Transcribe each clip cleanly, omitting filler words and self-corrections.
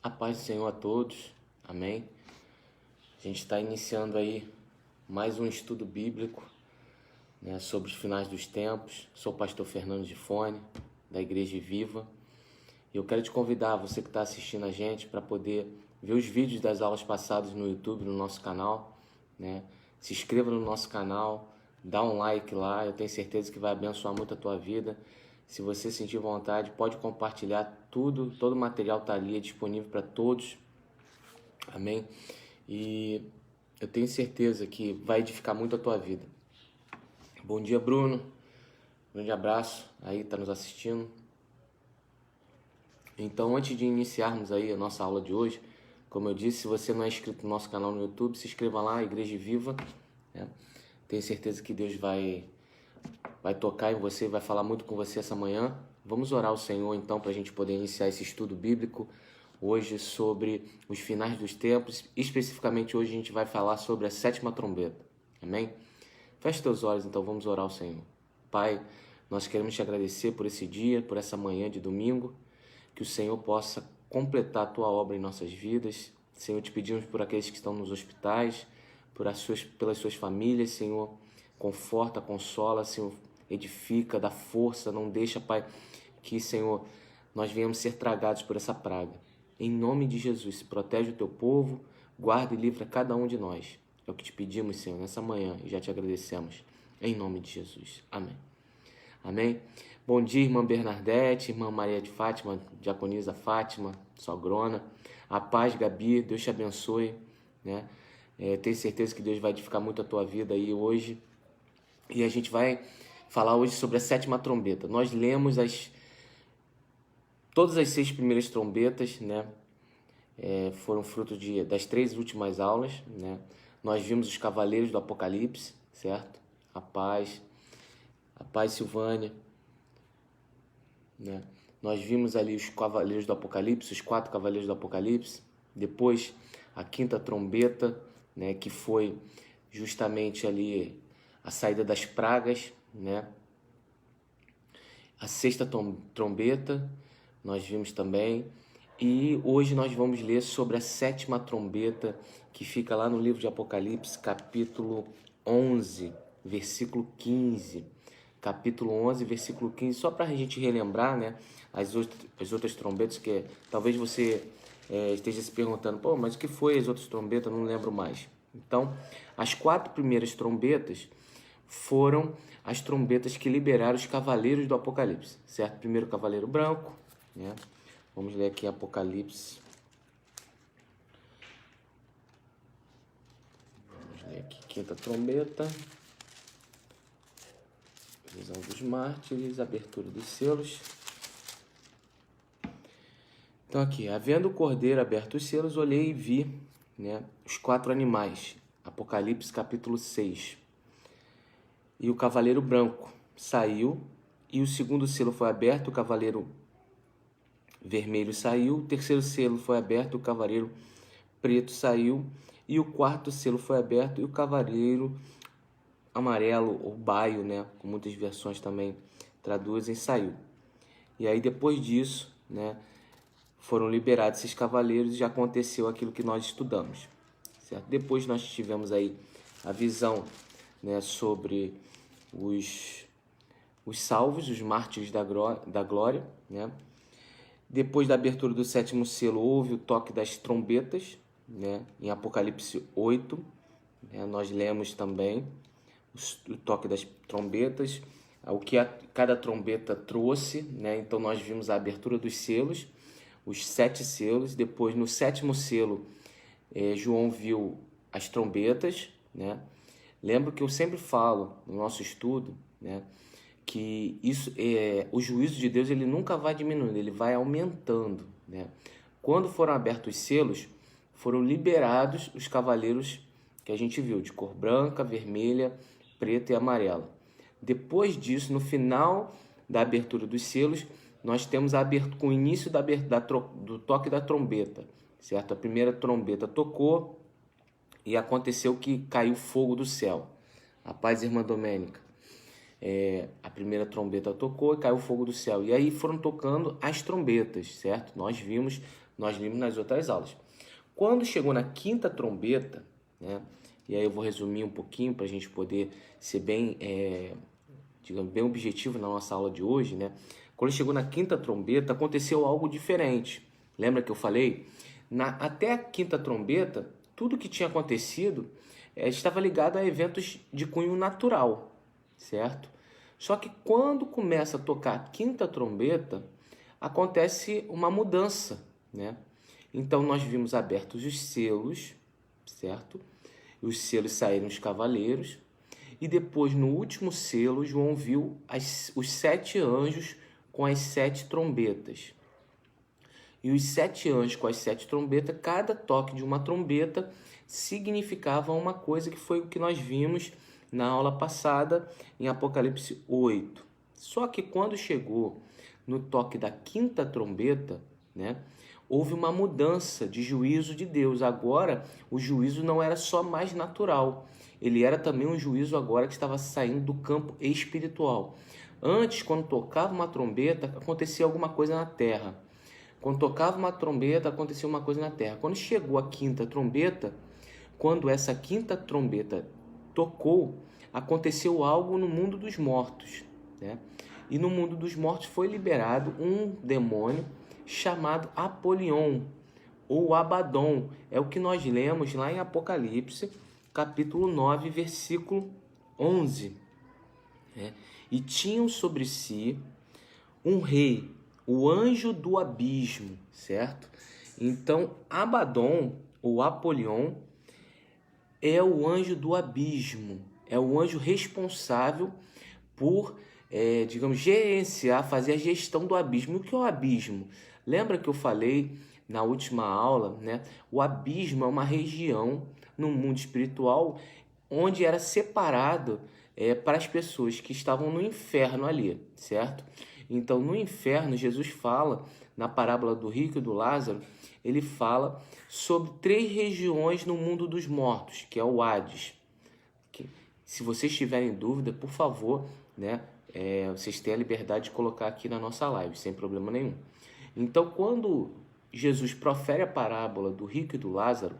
A paz do Senhor a todos, amém? A gente está iniciando aí mais um estudo bíblico, né, sobre os finais dos tempos. Sou o pastor Fernando Gifone, da Igreja Viva, e eu quero te convidar, você que está assistindo a gente, para poder ver os vídeos das aulas passadas no YouTube, no nosso canal, né? Se inscreva no nosso canal, dá um like lá, eu tenho certeza que vai abençoar muito a tua vida. Se você sentir vontade, pode compartilhar tudo, todo o material está ali, é disponível para todos, amém? E eu tenho certeza que vai edificar muito a tua vida. Bom dia, Bruno, grande abraço, aí está nos assistindo. Então, antes de iniciarmos aí a nossa aula de hoje, como eu disse, se você não é inscrito no nosso canal no YouTube, se inscreva lá, Igreja Viva, né? Tenho certeza que Deus vai tocar em você, vai falar muito com você essa manhã. Vamos orar ao Senhor então para a gente poder iniciar esse estudo bíblico hoje sobre os finais dos tempos. Especificamente hoje a gente vai falar sobre a sétima trombeta, amém? Feche teus olhos então, vamos orar ao Senhor. Pai, nós queremos te agradecer por esse dia, por essa manhã de domingo, que o Senhor possa completar a tua obra em nossas vidas. Senhor, te pedimos por aqueles que estão nos hospitais, pelas suas famílias, Senhor, conforta, consola, Senhor, edifica, dá força, não deixa, Pai, que, Senhor, nós venhamos ser tragados por essa praga. Em nome de Jesus, protege o teu povo, guarda e livra cada um de nós. É o que te pedimos, Senhor, nessa manhã e já te agradecemos. Em nome de Jesus. Amém. Amém? Bom dia, irmã Bernadette, irmã Maria de Fátima, diaconisa Fátima, sogrona. A paz, Gabi, Deus te abençoe, né? Tenho certeza que Deus vai edificar muito a tua vida aí hoje. E a gente vai falar hoje sobre a sétima trombeta. Nós lemos todas as 6 primeiras trombetas, né? Foram fruto das 3 últimas aulas, né? Nós vimos os cavaleiros do Apocalipse, certo? A paz, Silvânia, né? Nós vimos ali os cavaleiros do Apocalipse, os 4 cavaleiros do Apocalipse. Depois a 5ª trombeta, né? Que foi justamente ali a saída das pragas, né? A 6ª trombeta nós vimos também. E hoje nós vamos ler sobre a 7ª trombeta, que fica lá no livro de Apocalipse, capítulo 11, versículo 15. Capítulo 11, versículo 15, só para a gente relembrar, né, as outras trombetas, que talvez você esteja se perguntando, pô, mas o que foi as outras trombetas? Eu não lembro mais. Então, as 4 primeiras trombetas foram as trombetas que liberaram os cavaleiros do Apocalipse, certo? Primeiro cavaleiro branco, né? Vamos ler aqui Apocalipse. Vamos ler aqui 5ª trombeta. Visão dos mártires, abertura dos selos. Então aqui, havendo o cordeiro aberto os selos, olhei e vi, né, os 4 animais. Apocalipse capítulo 6. E o cavaleiro branco saiu, e o 2º selo foi aberto, o cavaleiro vermelho saiu, o 3º selo foi aberto, o cavaleiro preto saiu, e o 4º selo foi aberto, e o cavaleiro amarelo, ou baio, né, com muitas versões também traduzem, saiu. E aí depois disso, né, foram liberados esses cavaleiros e já aconteceu aquilo que nós estudamos, certo? Depois nós tivemos aí a visão, né, sobre os salvos, os mártires da glória, né? Depois da abertura do 7º selo, houve o toque das trombetas, né? Em Apocalipse 8, né? Nós lemos também o toque das trombetas, o que cada trombeta trouxe, né? Então nós vimos a abertura dos selos, os 7 selos. Depois, no 7º selo, João viu as trombetas, né? Lembro que eu sempre falo no nosso estudo, né, que o juízo de Deus ele nunca vai diminuindo, ele vai aumentando, né? Quando foram abertos os selos, foram liberados os cavaleiros que a gente viu, de cor branca, vermelha, preta e amarela. Depois disso, no final da abertura dos selos, nós temos com o início do toque da trombeta, certo? A primeira trombeta tocou e aconteceu que caiu fogo do céu. A paz, irmã Domênica. A primeira trombeta tocou e caiu fogo do céu. E aí foram tocando as trombetas, certo? Nós vimos nas outras aulas. Quando chegou na quinta trombeta, né? E aí eu vou resumir um pouquinho para a gente poder ser bem, digamos, bem objetivo na nossa aula de hoje, né? Quando chegou na quinta trombeta, aconteceu algo diferente. Lembra que eu falei? Até a quinta trombeta, tudo que tinha acontecido estava ligado a eventos de cunho natural, certo? Só que quando começa a tocar a quinta trombeta, acontece uma mudança, né? Então nós vimos abertos os selos, certo? Os selos saíram os cavaleiros, e depois no último selo, João viu os 7 anjos com as 7 trombetas. E os 7 anjos com as 7 trombetas, cada toque de uma trombeta significava uma coisa, que foi o que nós vimos na aula passada em Apocalipse 8. Só que quando chegou no toque da quinta trombeta, né, houve uma mudança de juízo de Deus. Agora o juízo não era só mais natural, ele era também um juízo agora que estava saindo do campo espiritual. Antes, quando tocava uma trombeta, acontecia alguma coisa na terra. Quando tocava uma trombeta, acontecia uma coisa na terra. Quando chegou a quinta trombeta, quando essa quinta trombeta tocou, aconteceu algo no mundo dos mortos, né? E no mundo dos mortos foi liberado um demônio chamado Apolion, ou Abaddon. É o que nós lemos lá em Apocalipse, capítulo 9, versículo 11. Né? E tinham sobre si um rei, o anjo do abismo, certo? Então, Abaddon, ou Apolion, é o anjo do abismo, é o anjo responsável por, digamos, gerenciar, fazer a gestão do abismo. O que é o abismo? Lembra que eu falei na última aula, né? O abismo é uma região no mundo espiritual onde era separado para as pessoas que estavam no inferno ali, certo? Então, no inferno, Jesus fala, na parábola do rico e do Lázaro, ele fala sobre 3 regiões no mundo dos mortos, que é o Hades. Se vocês tiverem dúvida, por favor, né, vocês têm a liberdade de colocar aqui na nossa live, sem problema nenhum. Então, quando Jesus profere a parábola do rico e do Lázaro,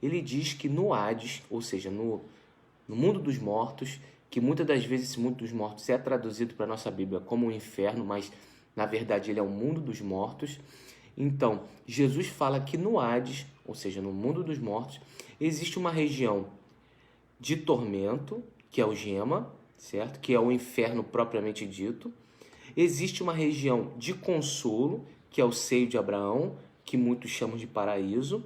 ele diz que no Hades, ou seja, no mundo dos mortos, que muitas das vezes esse mundo dos mortos é traduzido para a nossa Bíblia como um inferno, mas na verdade ele é o mundo dos mortos. Então, Jesus fala que no Hades, ou seja, no mundo dos mortos, existe uma região de tormento, que é o Gema, certo? Que é o inferno propriamente dito. Existe uma região de consolo, que é o seio de Abraão, que muitos chamam de paraíso,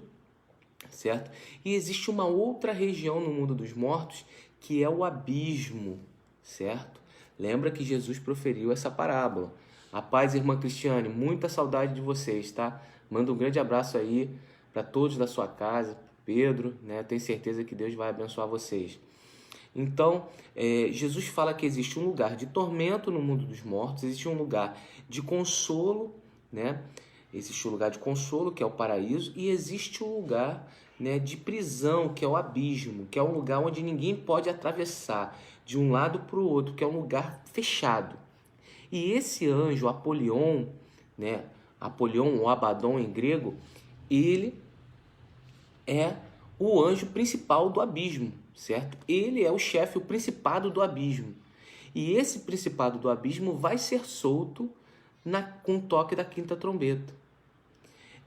certo? E existe uma outra região no mundo dos mortos, que é o abismo, certo? Lembra que Jesus proferiu essa parábola. A paz, irmã Cristiane, muita saudade de vocês, tá? Manda um grande abraço aí para todos da sua casa, Pedro, né? Tenho certeza que Deus vai abençoar vocês. Então, Jesus fala que existe um lugar de tormento no mundo dos mortos, existe um lugar de consolo, né? Existe um lugar de consolo, que é o paraíso, e existe um lugar, né, de prisão, que é o abismo, que é um lugar onde ninguém pode atravessar de um lado para o outro, que é um lugar fechado. E esse anjo, Apolion, né, Apolion ou Abaddon em grego, ele é o anjo principal do abismo, certo? Ele é o chefe, o principado do abismo. E esse principado do abismo vai ser solto com o toque da quinta trombeta.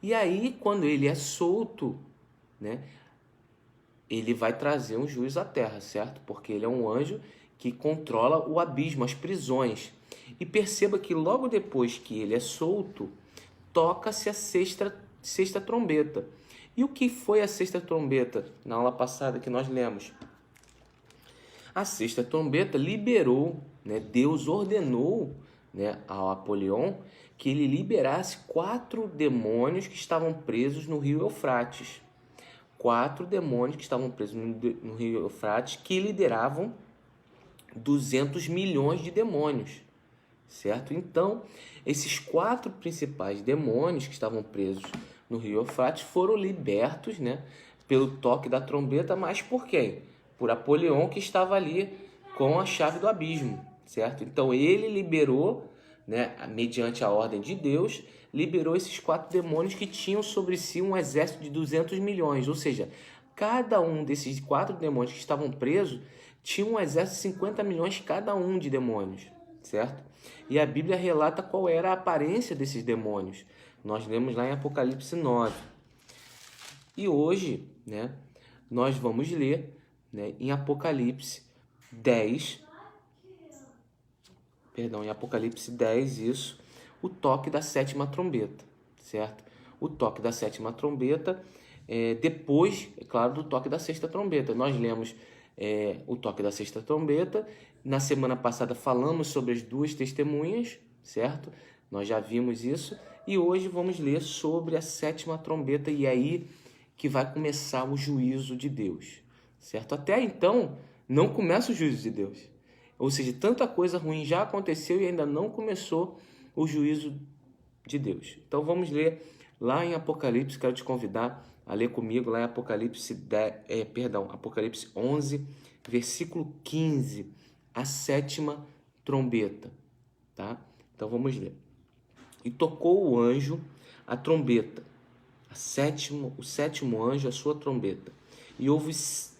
E aí, quando ele é solto, né, ele vai trazer um juízo à terra, certo? Porque ele é um anjo que controla o abismo, as prisões. E perceba que logo depois que ele é solto, toca-se a sexta trombeta. E o que foi a sexta trombeta? Na aula passada que nós lemos. A sexta trombeta liberou, né, Deus ordenou, né, ao Apolion que ele liberasse 4 demônios que estavam presos no rio Eufrates. 4 demônios que estavam presos no rio Eufrates, que lideravam 200 milhões de demônios, certo? Então, esses 4 principais demônios que estavam presos no rio Eufrates foram libertos, né, pelo toque da trombeta, mas por quem? Por Apolion, que estava ali com a chave do abismo, certo? Então ele liberou, né, mediante a ordem de Deus, liberou esses 4 demônios que tinham sobre si um exército de 200 milhões, ou seja, cada um desses 4 demônios que estavam presos tinha um exército de 50 milhões cada um de demônios, certo? E a Bíblia relata qual era a aparência desses demônios. Nós lemos lá em Apocalipse 9. E hoje, né, nós vamos ler, né, em Apocalipse 10, em Apocalipse 10, isso, o toque da 7ª trombeta, certo? O toque da 7ª trombeta, depois, é claro, do toque da 6ª trombeta. Nós lemos o toque da 6ª trombeta. Na semana passada falamos sobre as 2 testemunhas, certo? Nós já vimos isso. E hoje vamos ler sobre a 7ª trombeta, e é aí que vai começar o juízo de Deus, certo? Até então, não começa o juízo de Deus. Ou seja, tanta coisa ruim já aconteceu e ainda não começou o juízo de Deus. Então vamos ler lá em Apocalipse. Quero te convidar a ler comigo lá em Apocalipse, Apocalipse 11, versículo 15, a 7ª trombeta, tá? Então vamos ler. E tocou o anjo a trombeta, o 7º anjo a sua trombeta, e houve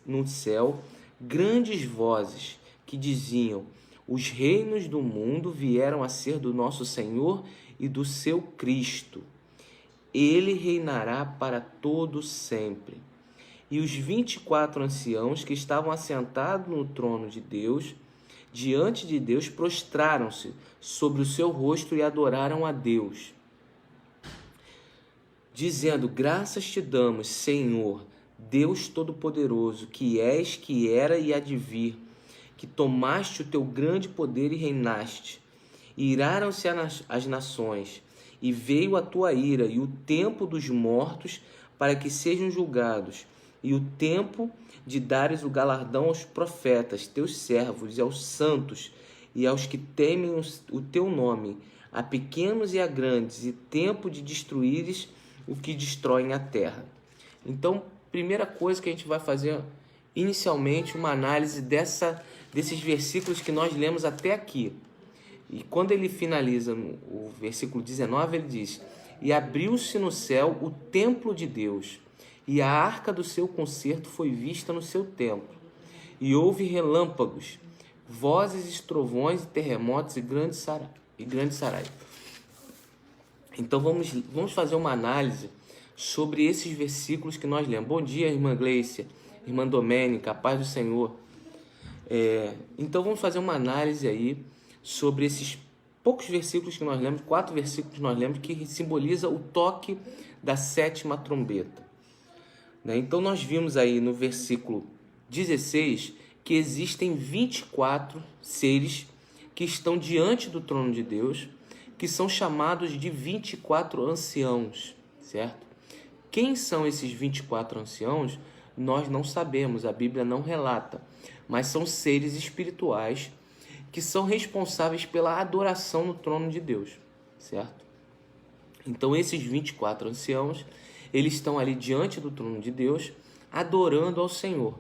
no céu grandes vozes que diziam: os reinos do mundo vieram a ser do nosso Senhor e do seu Cristo. Ele reinará para todo sempre. E os 24 anciãos que estavam assentados no trono de Deus, diante de Deus, prostraram-se sobre o seu rosto e adoraram a Deus, dizendo: graças te damos, Senhor, Deus Todo-Poderoso, que és, que era e há de vir, que tomaste o teu grande poder e reinaste. Iraram-se as nações, e veio a tua ira, e o tempo dos mortos, para que sejam julgados, e o tempo de dares o galardão aos profetas, teus servos, e aos santos, e aos que temem o teu nome, a pequenos e a grandes, e tempo de destruíres o que destroem a terra. Então, primeira coisa que a gente vai fazer inicialmente, uma análise desses versículos que nós lemos até aqui. E quando ele finaliza o versículo 19, ele diz: e abriu-se no céu o templo de Deus, e a arca do seu concerto foi vista no seu templo. E houve relâmpagos, vozes, estrovões, e terremotos, e grande sarai. Então vamos fazer uma análise sobre esses versículos que nós lemos. Bom dia, irmã Gleicia, irmã Domênica, a paz do Senhor. Então vamos fazer uma análise aí sobre esses poucos versículos que nós lemos, 4 versículos que nós lemos, que simboliza o toque da 7ª trombeta. Então nós vimos aí no versículo 16 que existem 24 seres que estão diante do trono de Deus, que são chamados de 24 anciãos, certo? Quem são esses 24 anciãos? Nós não sabemos, a Bíblia não relata, mas são seres espirituais que são responsáveis pela adoração no trono de Deus, certo? Então esses 24 anciãos, eles estão ali diante do trono de Deus, adorando ao Senhor.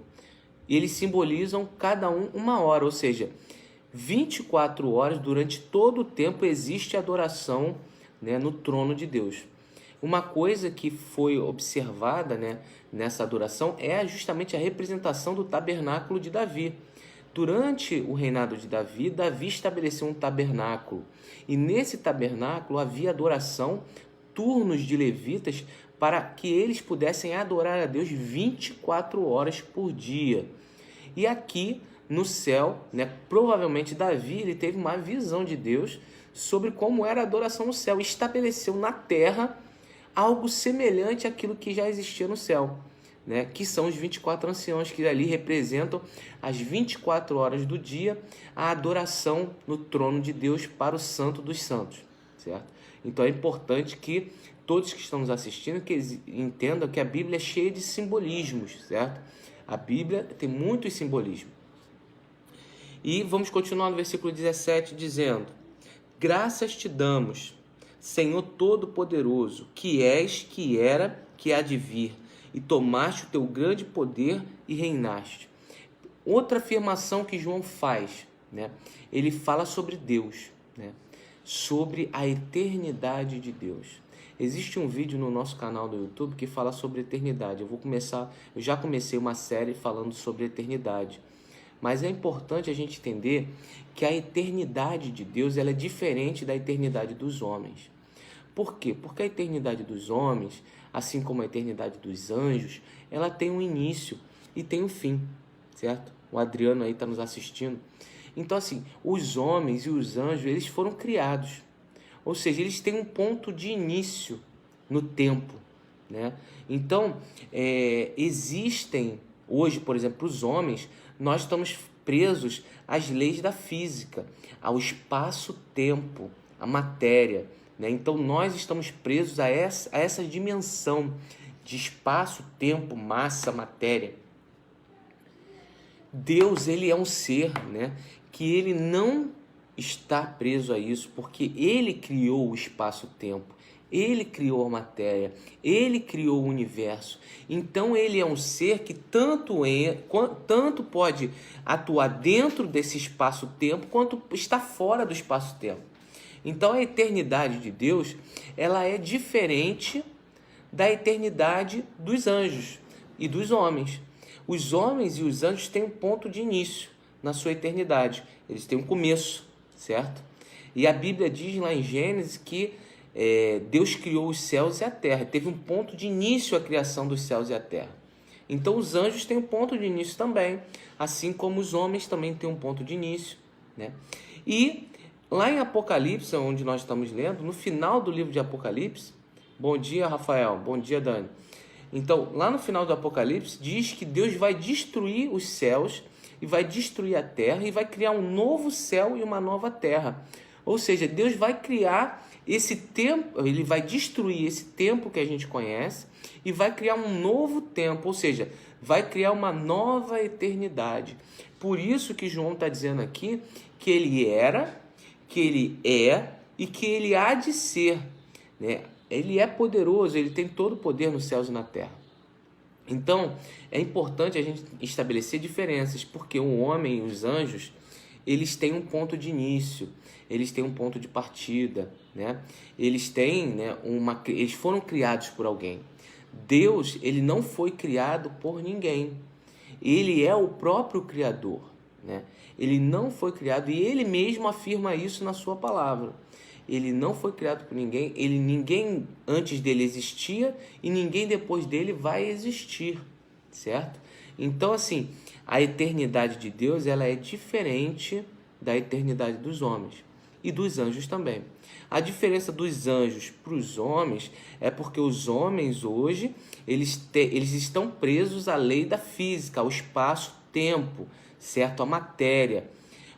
Eles simbolizam cada um uma hora, ou seja, 24 horas, durante todo o tempo existe adoração, né, no trono de Deus. Uma coisa que foi observada, né, nessa adoração é justamente a representação do tabernáculo de Davi. Durante o reinado de Davi, Davi estabeleceu um tabernáculo. E nesse tabernáculo havia adoração, turnos de levitas, para que eles pudessem adorar a Deus 24 horas por dia. E aqui no céu, né, provavelmente Davi ele teve uma visão de Deus sobre como era a adoração no céu. Estabeleceu na terra algo semelhante àquilo que já existia no céu, né? Que são os 24 anciãos, que ali representam as 24 horas do dia, a adoração no trono de Deus para o Santo dos Santos, certo? Então é importante que todos que estão nos assistindo que entendam que a Bíblia é cheia de simbolismos, certo? A Bíblia tem muitos simbolismos. E vamos continuar no versículo 17 dizendo: graças te damos, Senhor Todo-Poderoso, que és, que era, que há de vir, e tomaste o teu grande poder e reinaste. Outra afirmação que João faz, né, ele fala sobre Deus, né, sobre a eternidade de Deus. Existe um vídeo no nosso canal do YouTube que fala sobre eternidade. Eu já comecei uma série falando sobre eternidade. Mas é importante a gente entender que a eternidade de Deus ela é diferente da eternidade dos homens. Por quê? Porque a eternidade dos homens, assim como a eternidade dos anjos, ela tem um início e tem um fim, certo? O Adriano aí está nos assistindo. Então, assim, os homens e os anjos, eles foram criados. Ou seja, eles têm um ponto de início no tempo, né? Então, existem, hoje, por exemplo, os homens, nós estamos presos às leis da física, ao espaço-tempo, à matéria, né? Então, nós estamos presos a essa dimensão de espaço, tempo, massa, matéria. Deus, ele é um ser, né, que ele não está preso a isso, porque ele criou o espaço-tempo, ele criou a matéria, ele criou o universo. Então ele é um ser que tanto pode atuar dentro desse espaço-tempo, quanto está fora do espaço-tempo. Então a eternidade de Deus, ela é diferente da eternidade dos anjos e dos homens. Os homens e os anjos têm um ponto de início na sua eternidade. Eles têm um começo, certo? E a Bíblia diz lá em Gênesis que Deus criou os céus e a terra. Teve um ponto de início a criação dos céus e a terra. Então os anjos têm um ponto de início também, assim como os homens também têm um ponto de início, né? E lá em Apocalipse, onde nós estamos lendo, no final do livro de Apocalipse, bom dia, Rafael, bom dia, Dani. Então, lá no final do Apocalipse, diz que Deus vai destruir os céus e vai destruir a terra e vai criar um novo céu e uma nova terra. Ou seja, Deus vai criar esse tempo, ele vai destruir esse tempo que a gente conhece e vai criar um novo tempo, ou seja, vai criar uma nova eternidade. Por isso que João está dizendo aqui que ele era, que ele é e que ele há de ser, né? Ele é poderoso, ele tem todo o poder nos céus e na terra. Então, é importante a gente estabelecer diferenças, porque o homem e os anjos, eles têm um ponto de início, eles têm um ponto de partida, né? Eles têm, né, eles foram criados por alguém. Deus, ele não foi criado por ninguém. Ele é o próprio Criador, né? Ele não foi criado e ele mesmo afirma isso na sua palavra. Ele não foi criado por ninguém, ninguém antes dele existia e ninguém depois dele vai existir, certo? Então, assim, a eternidade de Deus, ela é diferente da eternidade dos homens e dos anjos também. A diferença dos anjos para os homens é porque os homens hoje, eles estão presos à lei da física, ao espaço-tempo, certo? À matéria.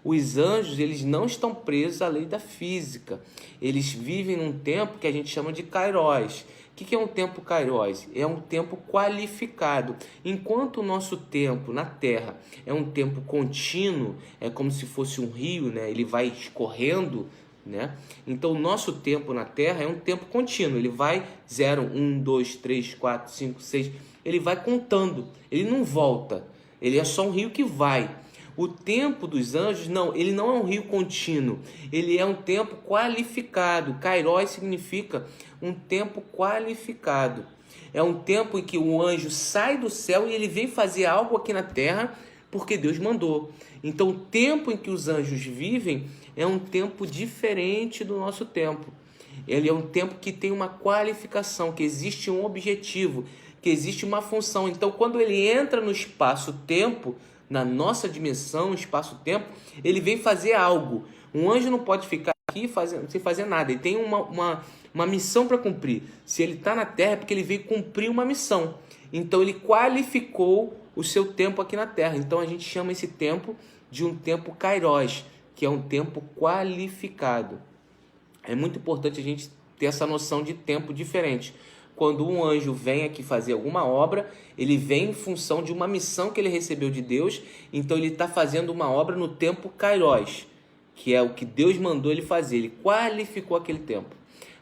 Os anjos, eles não estão presos à lei da física. Eles vivem num tempo que a gente chama de kairos. O que é um tempo kairos? É um tempo qualificado. Enquanto o nosso tempo na Terra é um tempo contínuo, é como se fosse um rio, né? Ele vai escorrendo, né? Então o nosso tempo na Terra é um tempo contínuo. Ele vai 0, 1, 2, 3, 4, 5, 6. Ele vai contando. Ele não volta. Ele é só um rio que vai. O tempo dos anjos, não, ele não é um rio contínuo, ele é um tempo qualificado. Kairos significa um tempo qualificado. É um tempo em que o anjo sai do céu e ele vem fazer algo aqui na terra porque Deus mandou. Então, o tempo em que os anjos vivem é um tempo diferente do nosso tempo. Ele é um tempo que tem uma qualificação, que existe um objetivo, que existe uma função. Então, quando ele entra no espaço-tempo, na nossa dimensão, espaço-tempo, ele vem fazer algo. Um anjo não pode ficar aqui sem fazer nada. Ele tem uma missão para cumprir. Se ele está na Terra é porque ele veio cumprir uma missão. Então ele qualificou o seu tempo aqui na Terra. Então a gente chama esse tempo de um tempo kairos, que é um tempo qualificado. É muito importante a gente ter essa noção de tempo diferente. Quando um anjo vem aqui fazer alguma obra, ele vem em função de uma missão que ele recebeu de Deus, então ele está fazendo uma obra no tempo kairos, que é o que Deus mandou ele fazer, ele qualificou aquele tempo.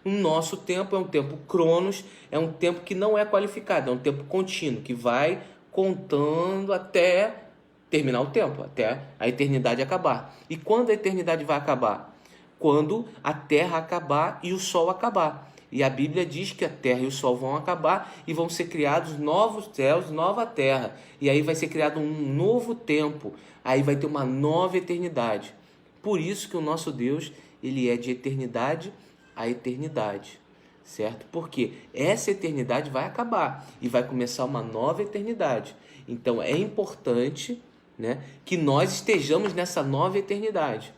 O nosso tempo é um tempo cronos, é um tempo que não é qualificado, é um tempo contínuo, que vai contando até terminar o tempo, até a eternidade acabar. E quando a eternidade vai acabar? Quando a terra acabar e o sol acabar. E a Bíblia diz que a terra e o sol vão acabar e vão ser criados novos céus, nova terra. E aí vai ser criado um novo tempo. Aí vai ter uma nova eternidade. Por isso que o nosso Deus, ele é de eternidade a eternidade. Certo? Porque essa eternidade vai acabar e vai começar uma nova eternidade. Então é importante, né, que nós estejamos nessa nova eternidade.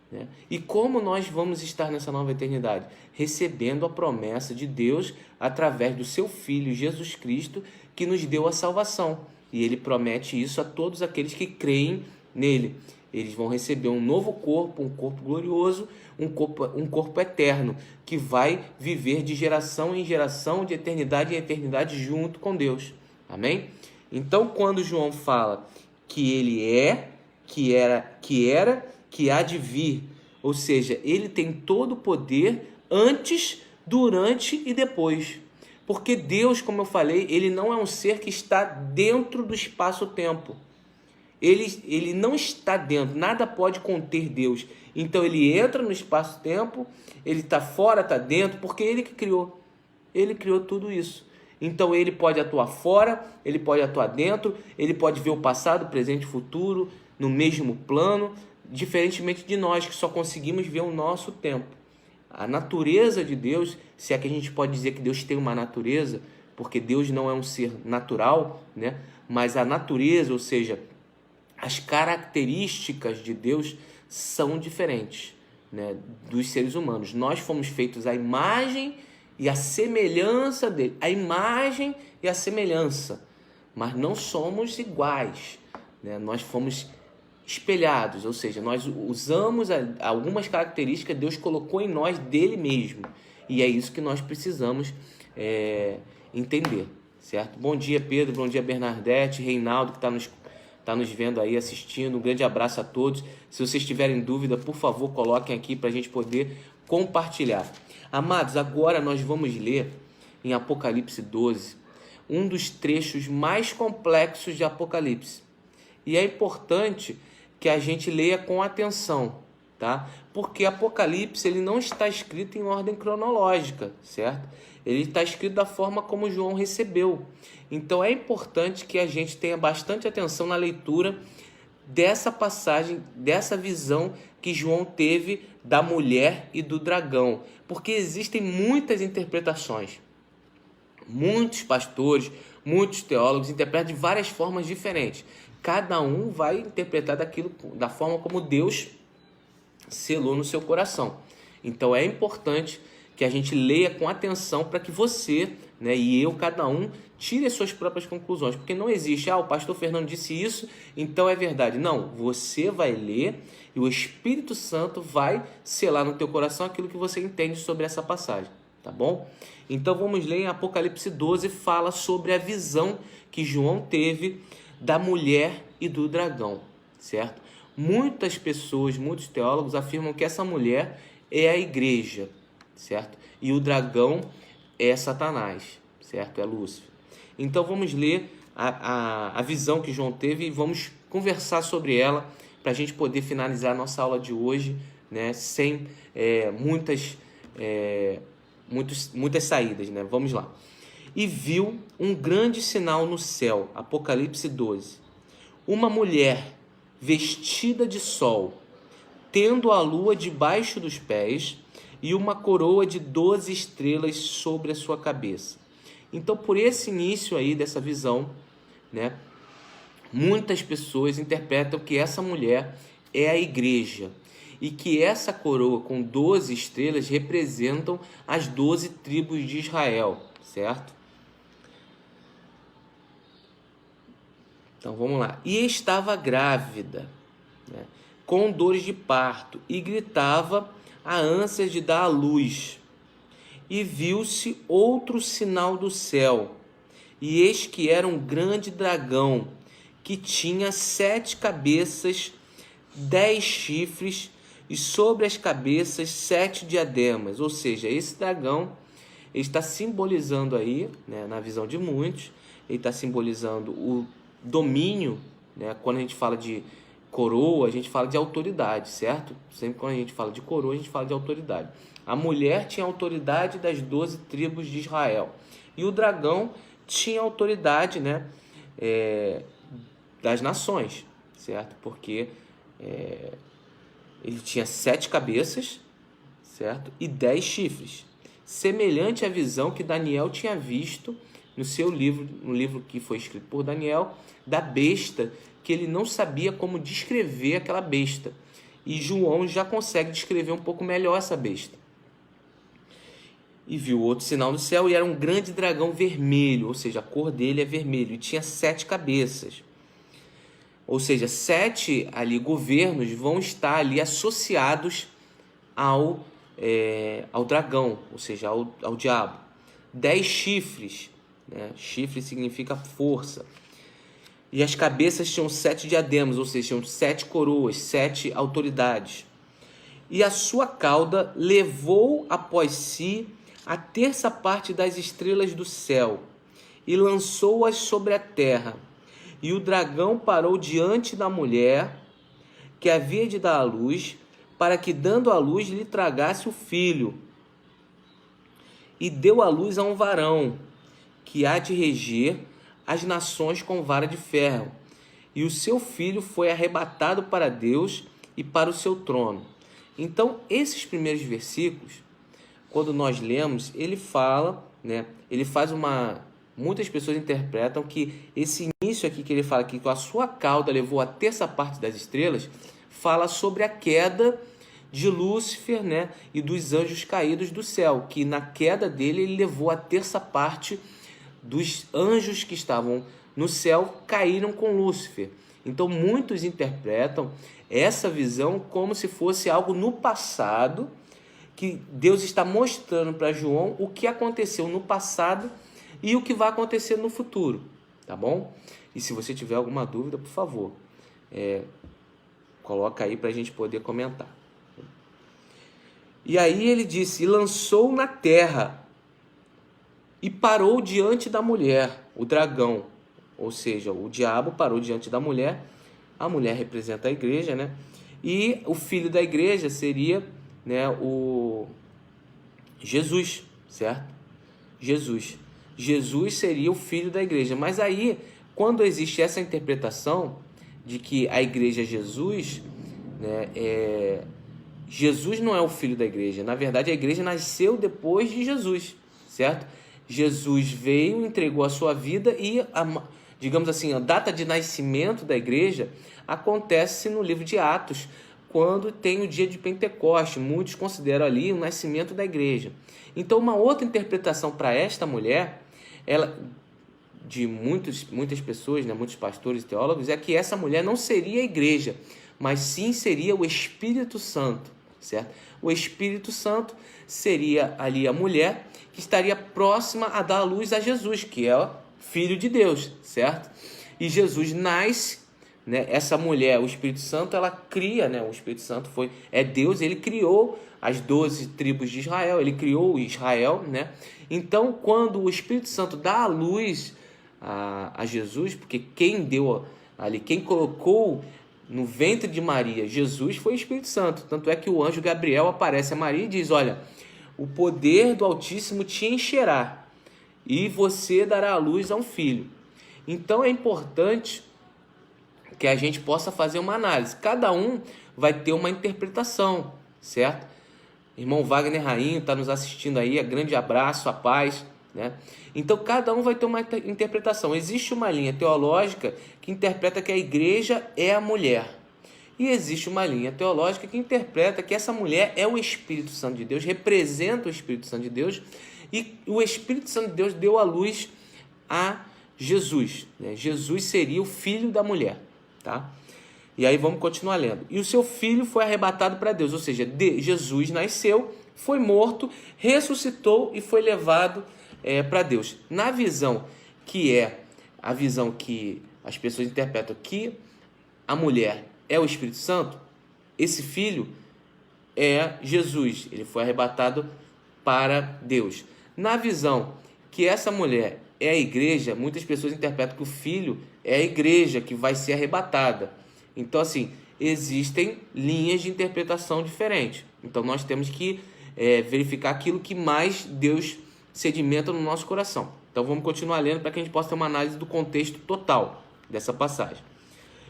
Né? E como nós vamos estar nessa nova eternidade? Recebendo a promessa de Deus através do seu Filho Jesus Cristo, que nos deu a salvação. E ele promete isso a todos aqueles que creem nele. Eles vão receber um novo corpo, um corpo glorioso, um corpo eterno, que vai viver de geração em geração, de eternidade em eternidade, junto com Deus. Amém? Então, quando João fala que ele é, que há de vir, ou seja, ele tem todo o poder antes, durante e depois. Porque Deus, como eu falei, ele não é um ser que está dentro do espaço-tempo. Ele não está dentro, nada pode conter Deus. Então ele entra no espaço-tempo, ele está fora, está dentro, porque ele que criou. Ele criou tudo isso. Então ele pode atuar fora, ele pode atuar dentro, ele pode ver o passado, presente e futuro no mesmo plano, diferentemente de nós que só conseguimos ver o nosso tempo. A natureza de Deus, se é que a gente pode dizer que Deus tem uma natureza, porque Deus não é um ser natural, né? Mas a natureza, ou seja, as características de Deus são diferentes, né, dos seres humanos. Nós fomos feitos à imagem e à semelhança dele. A imagem e a semelhança. Mas não somos iguais. Né? Nós fomos espelhados, ou seja, nós usamos algumas características que Deus colocou em nós dele mesmo. E é isso que nós precisamos entender. Certo? Bom dia, Pedro. Bom dia, Bernadette, Reinaldo, que está nos vendo aí, assistindo. Um grande abraço a todos. Se vocês tiverem dúvida, por favor, coloquem aqui para a gente poder compartilhar. Amados, agora nós vamos ler em Apocalipse 12, um dos trechos mais complexos de Apocalipse. E é importante que a gente leia com atenção, tá? Porque Apocalipse ele não está escrito em ordem cronológica, certo? Ele está escrito da forma como João recebeu. Então é importante que a gente tenha bastante atenção na leitura dessa passagem, dessa visão que João teve da mulher e do dragão. Porque existem muitas interpretações. Muitos pastores, muitos teólogos interpretam de várias formas diferentes. Cada um vai interpretar da forma como Deus selou no seu coração. Então é importante que a gente leia com atenção para que você, né, e eu, cada um, tire as suas próprias conclusões. Porque não existe, o pastor Fernando disse isso, então é verdade. Não, você vai ler e o Espírito Santo vai selar no teu coração aquilo que você entende sobre essa passagem, tá bom? Então vamos ler em Apocalipse 12, fala sobre a visão que João teve da mulher e do dragão, certo? Muitas pessoas, muitos teólogos afirmam que essa mulher é a igreja, certo? E o dragão é Satanás, certo? É Lúcifer. Então vamos ler a visão que João teve e vamos conversar sobre ela para a gente poder finalizar a nossa aula de hoje, né? Sem muitas saídas, né? Vamos lá. E viu um grande sinal no céu, Apocalipse 12. Uma mulher vestida de sol, tendo a lua debaixo dos pés e uma coroa de 12 estrelas sobre a sua cabeça. Então, por esse início aí dessa visão, né, muitas pessoas interpretam que essa mulher é a igreja e que essa coroa com 12 estrelas representam as 12 tribos de Israel, certo? Então vamos lá. E estava grávida, né, com dores de parto, e gritava a ânsia de dar à luz. E viu-se outro sinal do céu, e eis que era um grande dragão, que tinha 7 cabeças, 10 chifres, e sobre as cabeças 7 diademas. Ou seja, esse dragão está simbolizando aí, né, na visão de muitos, ele está simbolizando o domínio, né? Quando a gente fala de coroa, a gente fala de autoridade, certo? Sempre quando a gente fala de coroa, a gente fala de autoridade. A mulher tinha autoridade das 12 tribos de Israel. E o dragão tinha autoridade, né, das nações, certo? Porque ele tinha 7 cabeças, certo? E 10 chifres. Semelhante à visão que Daniel tinha visto no seu livro, no livro que foi escrito por Daniel, da besta, que ele não sabia como descrever aquela besta. E João já consegue descrever um pouco melhor essa besta. E viu outro sinal no céu, e era um grande dragão vermelho, ou seja, a cor dele é vermelho, e tinha 7 cabeças. Ou seja, 7 ali governos vão estar ali associados ao dragão, ou seja, ao diabo. 10 chifres, né? Chifre significa força. E as cabeças tinham 7 diademas, ou seja, tinham 7 coroas, 7 autoridades. E a sua cauda levou após si a terça parte das estrelas do céu e lançou-as sobre a terra. E o dragão parou diante da mulher que havia de dar à luz, para que, dando à luz, lhe tragasse o filho. E deu à luz a um varão, que há de reger as nações com vara de ferro. E o seu filho foi arrebatado para Deus e para o seu trono. Então, esses primeiros versículos, quando nós lemos, ele fala, né? Ele faz uma... Muitas pessoas interpretam que esse início aqui que ele fala aqui, que a sua cauda levou a terça parte das estrelas, fala sobre a queda de Lúcifer, né? E dos anjos caídos do céu, que na queda dele ele levou a terça parte dos anjos que estavam no céu, caíram com Lúcifer. Então muitos interpretam essa visão como se fosse algo no passado, que Deus está mostrando para João o que aconteceu no passado e o que vai acontecer no futuro, tá bom? E se você tiver alguma dúvida, por favor, coloca aí para a gente poder comentar. E aí ele disse, e lançou na terra, e parou diante da mulher, o dragão, ou seja, o diabo parou diante da mulher, a mulher representa a igreja, né? E o filho da igreja seria, né, o Jesus, certo? Jesus seria o filho da igreja. Mas aí, quando existe essa interpretação de que a igreja é Jesus, né, Jesus não é o filho da igreja. Na verdade, a igreja nasceu depois de Jesus, certo? Jesus veio, entregou a sua vida e, digamos assim, a data de nascimento da igreja acontece no livro de Atos, quando tem o dia de Pentecostes. Muitos consideram ali o nascimento da igreja. Então, uma outra interpretação para esta mulher, de muitas pessoas, né, muitos pastores e teólogos, é que essa mulher não seria a igreja, mas sim seria o Espírito Santo, certo? O Espírito Santo seria ali a mulher que estaria próxima a dar a luz a Jesus, que é o Filho de Deus, certo? E Jesus nasce, né? Essa mulher, o Espírito Santo, ela cria, né? O Espírito Santo é Deus, ele criou as 12 tribos de Israel, ele criou Israel, né? Então, quando o Espírito Santo dá a luz a Jesus, porque quem colocou no ventre de Maria Jesus foi o Espírito Santo. Tanto é que o anjo Gabriel aparece a Maria e diz, olha, o poder do Altíssimo te encherá e você dará à luz a um filho. Então é importante que a gente possa fazer uma análise. Cada um vai ter uma interpretação, certo? Irmão Wagner Rainho está nos assistindo aí, grande abraço, a paz, né? Então cada um vai ter uma interpretação. Existe uma linha teológica que interpreta que a igreja é a mulher. E existe uma linha teológica que interpreta que essa mulher é o Espírito Santo de Deus, representa o Espírito Santo de Deus, e o Espírito Santo de Deus deu a luz a Jesus, né? Jesus seria o filho da mulher, tá? E aí vamos continuar lendo. E o seu filho foi arrebatado para Deus, ou seja, Jesus nasceu, foi morto, ressuscitou e foi levado para Deus. Na visão que é a visão que as pessoas interpretam que a mulher é o Espírito Santo, esse filho é Jesus, ele foi arrebatado para Deus. Na visão que essa mulher é a igreja, muitas pessoas interpretam que o filho é a igreja que vai ser arrebatada. Então, assim, existem linhas de interpretação diferentes. Então, nós temos que verificar aquilo que mais Deus sedimenta no nosso coração. Então, vamos continuar lendo para que a gente possa ter uma análise do contexto total dessa passagem.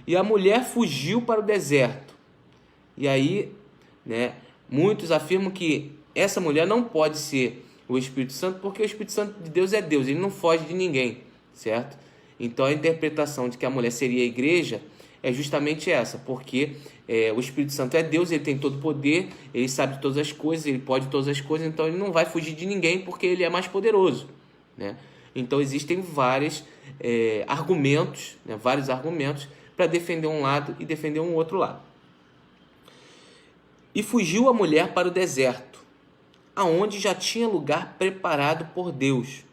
E a mulher fugiu para o deserto. E aí, né, muitos afirmam que essa mulher não pode ser o Espírito Santo, porque o Espírito Santo de Deus é Deus, ele não foge de ninguém, certo? Então a interpretação de que a mulher seria a igreja é justamente essa, porque o Espírito Santo é Deus, ele tem todo o poder, ele sabe de todas as coisas, ele pode todas as coisas, então ele não vai fugir de ninguém porque ele é mais poderoso, né? Então existem vários argumentos para defender um lado e defender um outro lado. E fugiu a mulher para o deserto, aonde já tinha lugar preparado por Deus,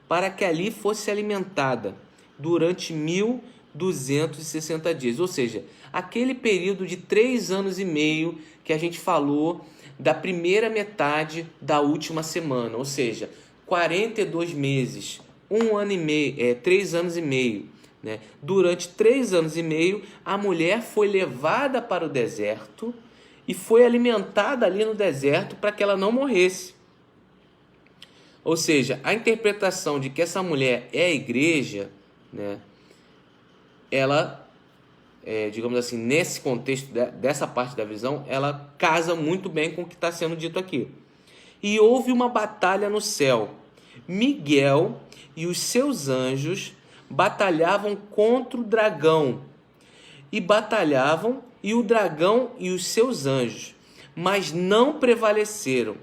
para que ali fosse alimentada durante 1260 dias. Ou seja, aquele período de 3 anos e meio que a gente falou da primeira metade da última semana. Ou seja, 42 meses, 1 ano e meio, 3 anos e meio. Né? Durante 3 anos e meio, a mulher foi levada para o deserto e foi alimentada ali no deserto para que ela não morresse. Ou seja, a interpretação de que essa mulher é a igreja, né, ela, digamos assim, nesse contexto dessa parte da visão, ela casa muito bem com o que está sendo dito aqui. E houve uma batalha no céu. Miguel e os seus anjos batalhavam contra o dragão. E batalhavam, e o dragão e os seus anjos, mas não prevaleceram,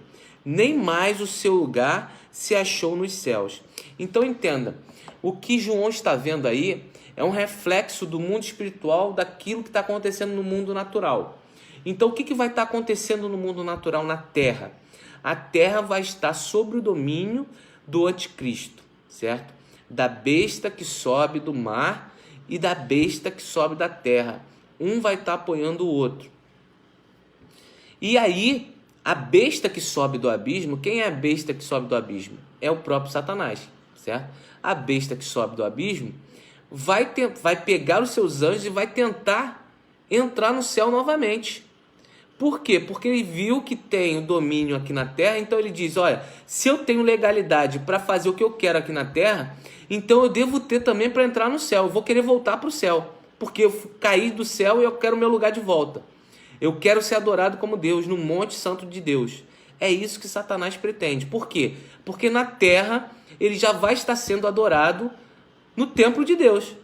nem mais o seu lugar se achou nos céus. Então entenda, o que João está vendo aí é um reflexo do mundo espiritual daquilo que está acontecendo no mundo natural. Então o que vai estar acontecendo no mundo natural na Terra? A Terra vai estar sob o domínio do anticristo, certo? Da besta que sobe do mar e da besta que sobe da terra. Um vai estar apoiando o outro. E aí, a besta que sobe do abismo, quem é a besta que sobe do abismo? É o próprio Satanás, certo? A besta que sobe do abismo vai pegar os seus anjos e vai tentar entrar no céu novamente. Por quê? Porque ele viu que tem o domínio aqui na terra, então ele diz, olha, se eu tenho legalidade para fazer o que eu quero aqui na terra, então eu devo ter também para entrar no céu. Eu vou querer voltar para o céu, porque eu caí do céu e eu quero o meu lugar de volta. Eu quero ser adorado como Deus, no Monte Santo de Deus. É isso que Satanás pretende. Por quê? Porque na terra ele já vai estar sendo adorado no templo de Deus.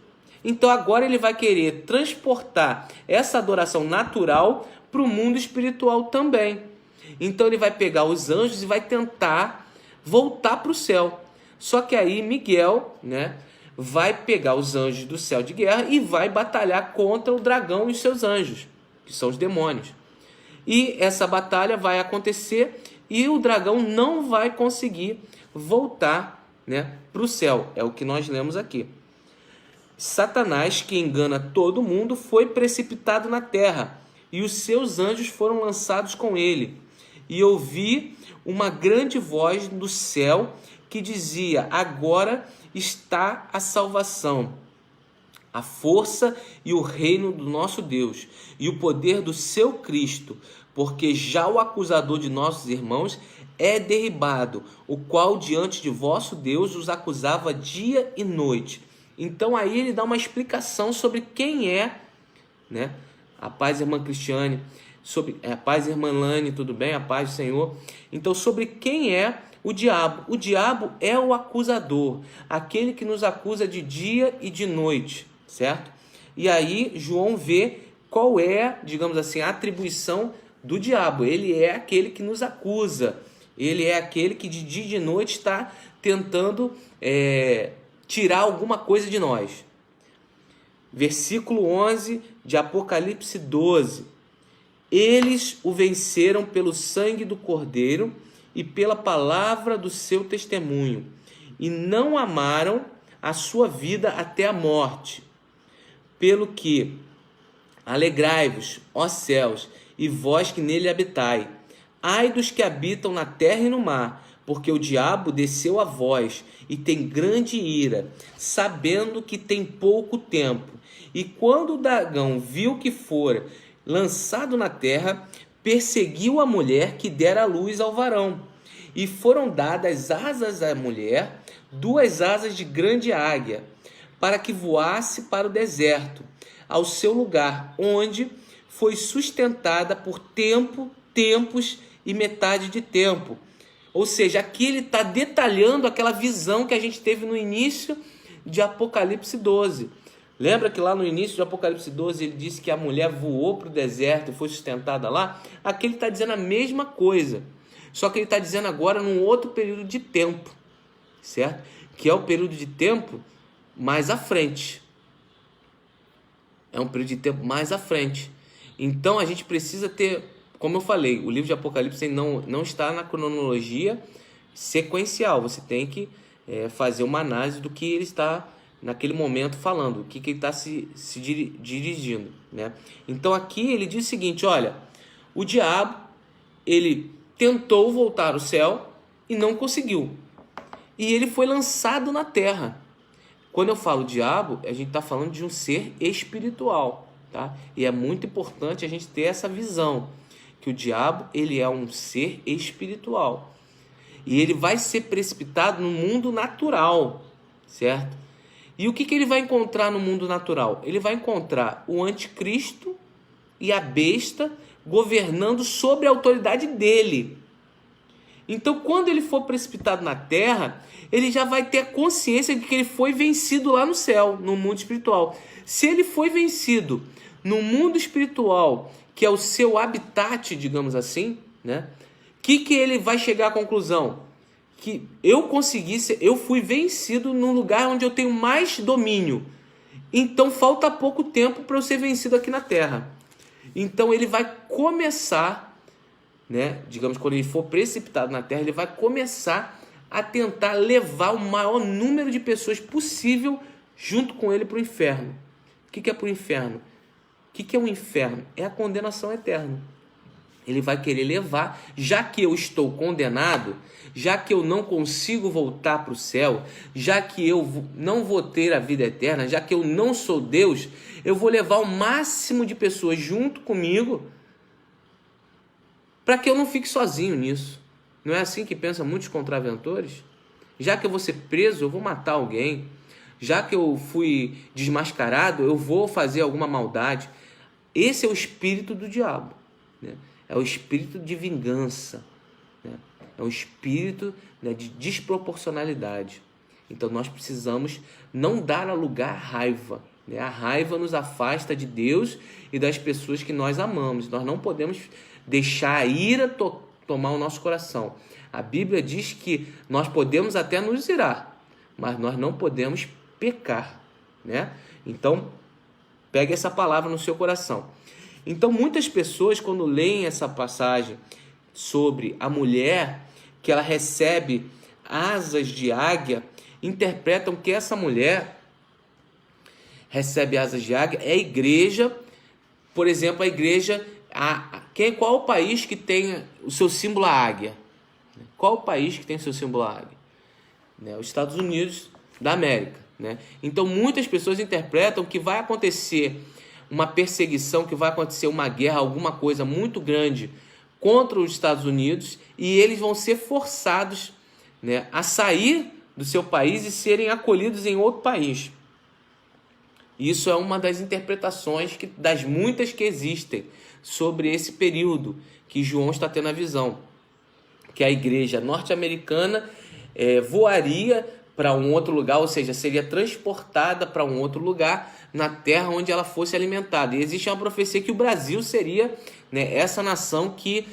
Então agora ele vai querer transportar essa adoração natural para o mundo espiritual também. Então ele vai pegar os anjos e vai tentar voltar para o céu. Só que aí Miguel, né, vai pegar os anjos do céu de guerra e vai batalhar contra o dragão e os seus anjos, que são os demônios. E essa batalha vai acontecer e o dragão não vai conseguir voltar, né, para o céu. É o que nós lemos aqui. Satanás, que engana todo mundo, foi precipitado na terra e os seus anjos foram lançados com ele. E ouvi uma grande voz do céu que dizia, agora está a salvação, a força e o reino do nosso Deus e o poder do seu Cristo, porque já o acusador de nossos irmãos é derribado, o qual diante de vosso Deus os acusava dia e noite. Então aí ele dá uma explicação sobre quem é, né? A paz, irmã Cristiane, sobre a paz, irmã Lane, tudo bem? A paz do Senhor. Então sobre quem é o diabo. O diabo é o acusador, aquele que nos acusa de dia e de noite, certo? E aí João vê qual é, digamos assim, a atribuição do diabo. Ele é aquele que nos acusa, ele é aquele que de dia e de noite está tentando tirar alguma coisa de nós. Versículo 11 de Apocalipse 12. Eles o venceram pelo sangue do Cordeiro e pela palavra do seu testemunho, e não amaram a sua vida até a morte. Pelo que, alegrai-vos, ó céus, e vós que nele habitai. Ai dos que habitam na terra e no mar, porque o diabo desceu a vós e tem grande ira, sabendo que tem pouco tempo. E quando o dragão viu que fora lançado na terra, perseguiu a mulher que dera a luz ao varão. E foram dadas asas à mulher, 2 asas de grande águia, para que voasse para o deserto, ao seu lugar, onde foi sustentada por tempos e metade de tempo. Ou seja, aqui ele está detalhando aquela visão que a gente teve no início de Apocalipse 12. Lembra que lá no início de Apocalipse 12 ele disse que a mulher voou para o deserto e foi sustentada lá? Aqui ele está dizendo a mesma coisa, só que ele está dizendo agora num outro período de tempo, certo? Que é o período de tempo mais à frente. É um período de tempo mais à frente. Então a gente precisa ter, como eu falei, o livro de Apocalipse não está na cronologia sequencial. Você tem que fazer uma análise do que ele está naquele momento falando, o que ele está se dirigindo, né? Então aqui ele diz o seguinte, olha, o diabo, ele tentou voltar ao céu e não conseguiu. E ele foi lançado na terra. Quando eu falo diabo, a gente está falando de um ser espiritual, tá? E é muito importante a gente ter essa visão, que o diabo, ele é um ser espiritual. E ele vai ser precipitado no mundo natural, certo? E o que ele vai encontrar no mundo natural? Ele vai encontrar o anticristo e a besta governando sobre a autoridade dele. Então, quando ele for precipitado na terra, ele já vai ter consciência de que ele foi vencido lá no céu, no mundo espiritual. Se ele foi vencido no mundo espiritual, que é o seu habitat, digamos assim, né? Que ele vai chegar à conclusão? Que eu fui vencido no lugar onde eu tenho mais domínio. Então falta pouco tempo para eu ser vencido aqui na terra. Então ele vai começar, né? Digamos, quando ele for precipitado na terra, ele vai começar a tentar levar o maior número de pessoas possível junto com ele para o inferno. O que é para o inferno? O que é o inferno? É a condenação eterna. Ele vai querer levar, já que eu estou condenado, já que eu não consigo voltar para o céu, já que eu não vou ter a vida eterna, já que eu não sou Deus, eu vou levar o máximo de pessoas junto comigo para que eu não fique sozinho nisso. Não é assim que pensam muitos contraventores? Já que eu vou ser preso, eu vou matar alguém. Já que eu fui desmascarado, eu vou fazer alguma maldade. Esse é o espírito do diabo, né? É o espírito de vingança, né? É o espírito, né, de desproporcionalidade. Então nós precisamos não dar lugar à raiva, né? A raiva nos afasta de Deus e das pessoas que nós amamos. Nós não podemos deixar a ira tomar o nosso coração. A Bíblia diz que nós podemos até nos irar, mas nós não podemos pecar, né? Então, pegue essa palavra no seu coração. Então, muitas pessoas, quando leem essa passagem sobre a mulher, que ela recebe asas de águia, interpretam que essa mulher recebe asas de águia, é a igreja, por exemplo, a igreja, qual o país que tem o seu símbolo a águia? Qual o país que tem o seu símbolo a águia? Os Estados Unidos da América, né? Então, muitas pessoas interpretam que vai acontecer uma perseguição, que vai acontecer uma guerra, alguma coisa muito grande contra os Estados Unidos, e eles vão ser forçados, né, a sair do seu país e serem acolhidos em outro país. Isso é uma das interpretações das muitas que existem sobre esse período que João está tendo a visão, que a igreja norte-americana voaria para um outro lugar, ou seja, seria transportada para um outro lugar na terra onde ela fosse alimentada. E existe uma profecia que o Brasil seria, né, essa nação que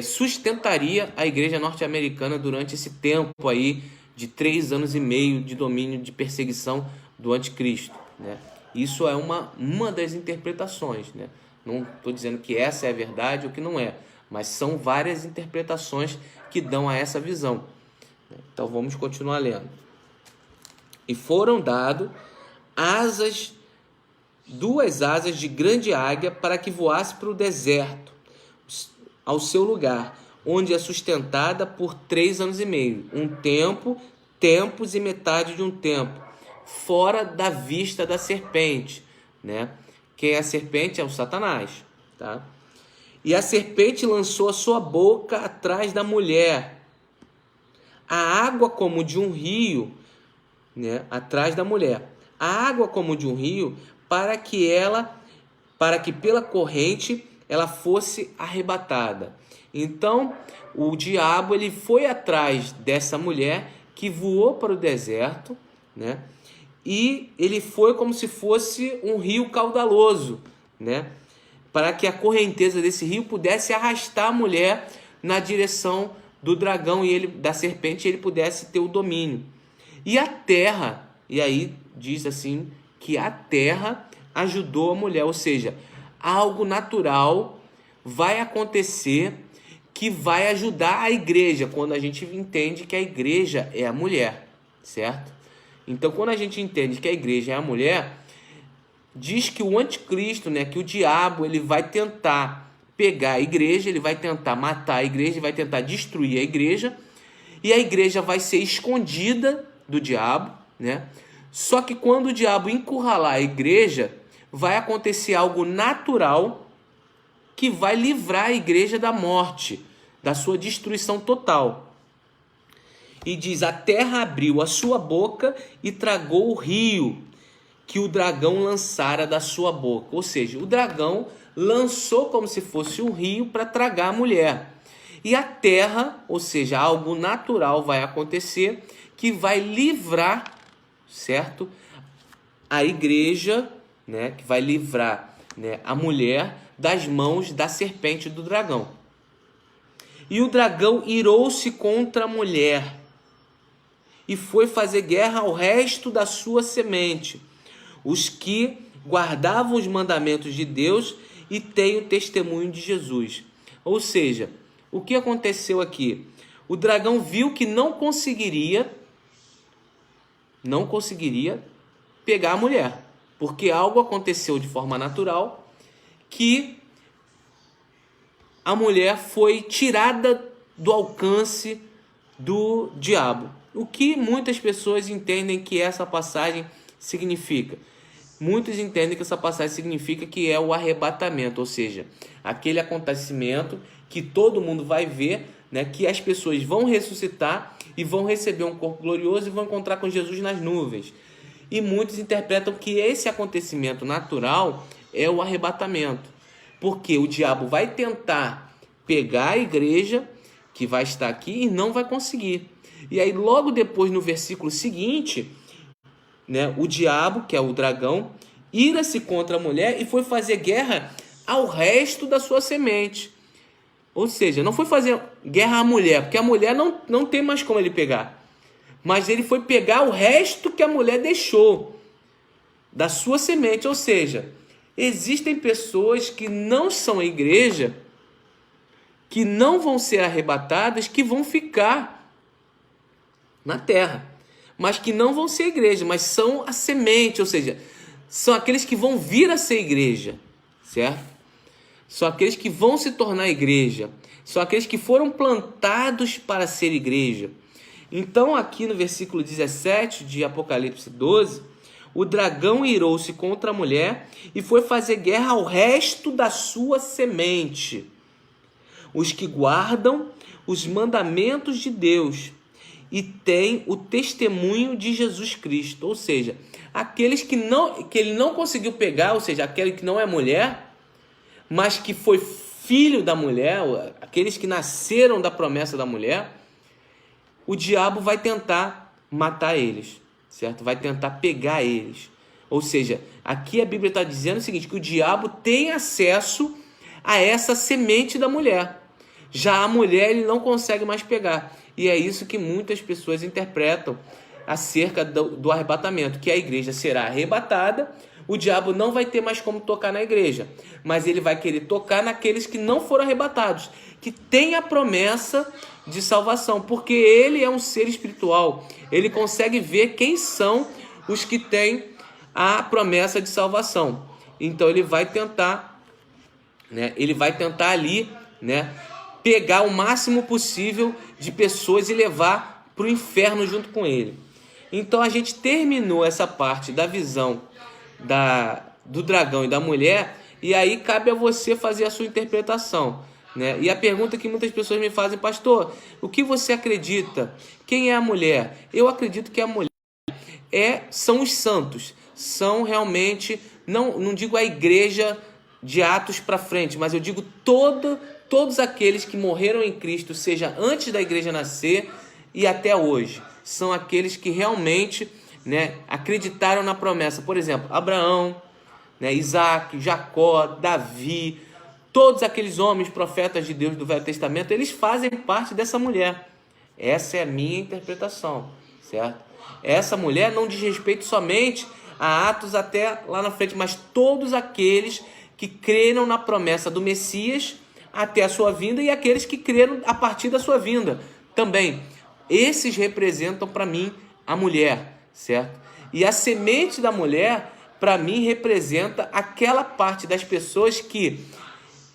sustentaria a igreja norte-americana durante esse tempo aí de 3 anos e meio de domínio, de perseguição do anticristo, né? Isso é uma das interpretações, né? Não estou dizendo que essa é a verdade ou que não é, mas são várias interpretações que dão a essa visão. Então vamos continuar lendo. E foram dadas asas, 2 asas de grande águia para que voasse para o deserto, ao seu lugar, onde é sustentada por 3 anos e meio. Um tempo, tempos e metade de um tempo, fora da vista da serpente, né? Quem é a serpente é o Satanás, tá? E a serpente lançou a sua boca atrás da mulher, a água como de um rio, né? Atrás da mulher, a água como de um rio, para que pela corrente ela fosse arrebatada. Então, o diabo ele foi atrás dessa mulher que voou para o deserto, né? E ele foi como se fosse um rio caudaloso, né? Para que a correnteza desse rio pudesse arrastar a mulher na direção do dragão e da serpente, ele pudesse ter o domínio. E a terra, e aí diz assim que a terra ajudou a mulher, ou seja, algo natural vai acontecer que vai ajudar a igreja, quando a gente entende que a igreja é a mulher, certo? Então, quando a gente entende que a igreja é a mulher, diz que o anticristo, né, que o diabo, ele vai tentar pegar a igreja, ele vai tentar matar a igreja, ele vai tentar destruir a igreja, e a igreja vai ser escondida do diabo, né? Só que quando o diabo encurralar a igreja, vai acontecer algo natural que vai livrar a igreja da morte, da sua destruição total. E diz: a terra abriu a sua boca e tragou o rio que o dragão lançara da sua boca. Ou seja, o dragão lançou como se fosse um rio para tragar a mulher. E a terra, ou seja, algo natural vai acontecer que vai livrar, certo? A igreja, né, que vai livrar, né, a mulher das mãos da serpente do dragão. E o dragão irou-se contra a mulher e foi fazer guerra ao resto da sua semente, os que guardavam os mandamentos de Deus e têm o testemunho de Jesus. Ou seja, o que aconteceu aqui? O dragão viu que não conseguiria pegar a mulher, porque algo aconteceu de forma natural que a mulher foi tirada do alcance do diabo. O que muitas pessoas entendem que essa passagem significa? Muitos entendem que essa passagem significa que é o arrebatamento, ou seja, aquele acontecimento que todo mundo vai ver, né, que as pessoas vão ressuscitar e vão receber um corpo glorioso e vão encontrar com Jesus nas nuvens. E muitos interpretam que esse acontecimento natural é o arrebatamento, porque o diabo vai tentar pegar a igreja que vai estar aqui e não vai conseguir. E aí logo depois, no versículo seguinte, né, o diabo, que é o dragão, ira-se contra a mulher e foi fazer guerra ao resto da sua semente. Ou seja, não foi fazer guerra à mulher, porque a mulher não tem mais como ele pegar. Mas ele foi pegar o resto que a mulher deixou da sua semente. Ou seja, existem pessoas que não são a igreja, que não vão ser arrebatadas, que vão ficar na terra, mas que não vão ser igreja, mas são a semente, ou seja, são aqueles que vão vir a ser igreja, certo? São aqueles que vão se tornar igreja, são aqueles que foram plantados para ser igreja. Então aqui no versículo 17 de Apocalipse 12, o dragão irou-se contra a mulher e foi fazer guerra ao resto da sua semente, os que guardam os mandamentos de Deus e têm o testemunho de Jesus Cristo. Ou seja, aqueles que ele não conseguiu pegar, ou seja, aquele que não é mulher, mas que foi filho da mulher, aqueles que nasceram da promessa da mulher, o diabo vai tentar matar eles, certo? Vai tentar pegar eles. Ou seja, aqui a Bíblia está dizendo o seguinte, que o diabo tem acesso a essa semente da mulher. Já a mulher ele não consegue mais pegar. E é isso que muitas pessoas interpretam acerca do arrebatamento, que a igreja será arrebatada, o diabo não vai ter mais como tocar na igreja, mas ele vai querer tocar naqueles que não foram arrebatados, que têm a promessa de salvação, porque ele é um ser espiritual, ele consegue ver quem são os que têm a promessa de salvação. Então ele vai tentar, né? Ele vai tentar ali, né, pegar o máximo possível de pessoas e levar para o inferno junto com ele. Então a gente terminou essa parte da visão do dragão e da mulher, e aí cabe a você fazer a sua interpretação, né? E a pergunta que muitas pessoas me fazem: pastor, o que você acredita? Quem é a mulher? Eu acredito que a mulher são os santos, são realmente, não digo a igreja de Atos para frente, mas eu digo todos aqueles que morreram em Cristo, seja antes da igreja nascer e até hoje. São aqueles que realmente, né, acreditaram na promessa. Por exemplo, Abraão, né, Isaac, Jacó, Davi, todos aqueles homens, profetas de Deus do Velho Testamento, eles fazem parte dessa mulher. Essa é a minha interpretação, certo? Essa mulher não diz respeito somente a Atos até lá na frente, mas todos aqueles que creram na promessa do Messias até a sua vinda e aqueles que creram a partir da sua vinda também. Esses representam para mim a mulher, certo? E a semente da mulher, para mim, representa aquela parte das pessoas que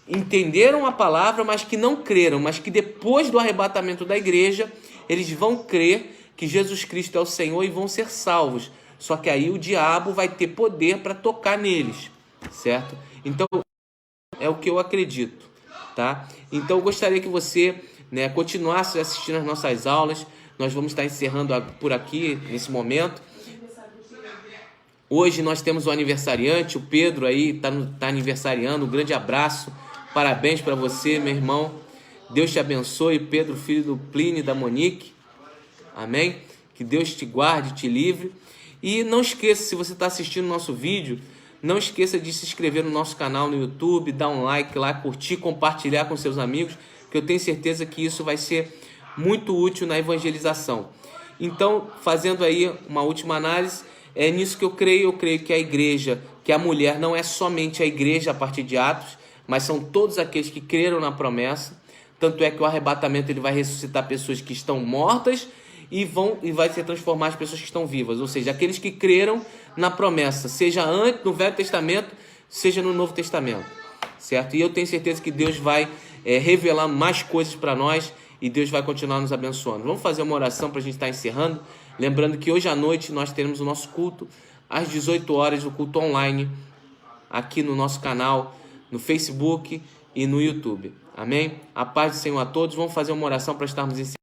entenderam a palavra, mas que não creram, mas que depois do arrebatamento da igreja, eles vão crer que Jesus Cristo é o Senhor e vão ser salvos. Só que aí o diabo vai ter poder para tocar neles, certo? Então, é o que eu acredito, tá? Então, eu gostaria que você, né, continuasse assistindo as nossas aulas. Nós vamos estar encerrando por aqui, nesse momento. Hoje nós temos o aniversariante, o Pedro aí, tá aniversariando. Um grande abraço, parabéns para você, meu irmão. Deus te abençoe, Pedro, filho do Plínio e da Monique. Amém? Que Deus te guarde, te livre. E não esqueça, se você está assistindo o nosso vídeo, não esqueça de se inscrever no nosso canal no YouTube, dar um like lá, curtir, compartilhar com seus amigos, que eu tenho certeza que isso vai ser muito útil na evangelização. Então, fazendo aí uma última análise, é nisso que eu creio que a igreja, que a mulher não é somente a igreja a partir de Atos, mas são todos aqueles que creram na promessa. Tanto é que o arrebatamento ele vai ressuscitar pessoas que estão mortas e vai se transformar as pessoas que estão vivas, ou seja, aqueles que creram na promessa, seja antes no Velho Testamento, seja no Novo Testamento, certo? E eu tenho certeza que Deus vai revelar mais coisas para nós e Deus vai continuar nos abençoando. Vamos fazer uma oração para a gente estar encerrando, lembrando que hoje à noite nós teremos o nosso culto às 18 horas, o culto online aqui no nosso canal, no Facebook e no YouTube. Amém? A paz do Senhor a todos. Vamos fazer uma oração para estarmos encerrando.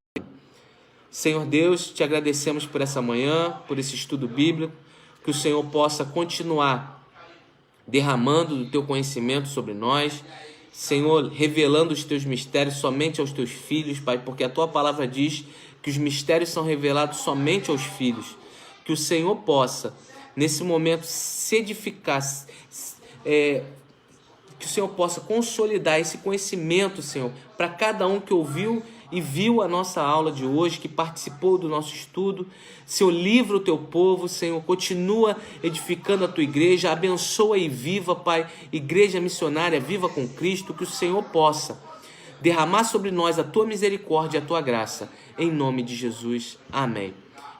Senhor Deus, te agradecemos por essa manhã, por esse estudo bíblico, que o Senhor possa continuar derramando do teu conhecimento sobre nós, Senhor, revelando os teus mistérios somente aos teus filhos, Pai, porque a tua palavra diz que os mistérios são revelados somente aos filhos. Que o Senhor possa, nesse momento, se edificar, que o Senhor possa consolidar esse conhecimento, Senhor, para cada um que ouviu e viu a nossa aula de hoje, que participou do nosso estudo. Senhor, livra o teu povo, Senhor, continua edificando a tua igreja, abençoa e viva, Pai, igreja missionária, viva com Cristo, que o Senhor possa derramar sobre nós a tua misericórdia e a tua graça, em nome de Jesus, amém.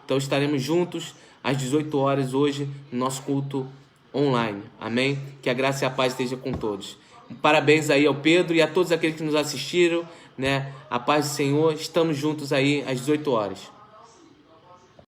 Então estaremos juntos às 18 horas hoje, no nosso culto online, amém? Que a graça e a paz esteja com todos. Parabéns aí ao Pedro e a todos aqueles que nos assistiram, né? A paz do Senhor, estamos juntos aí às 18 horas.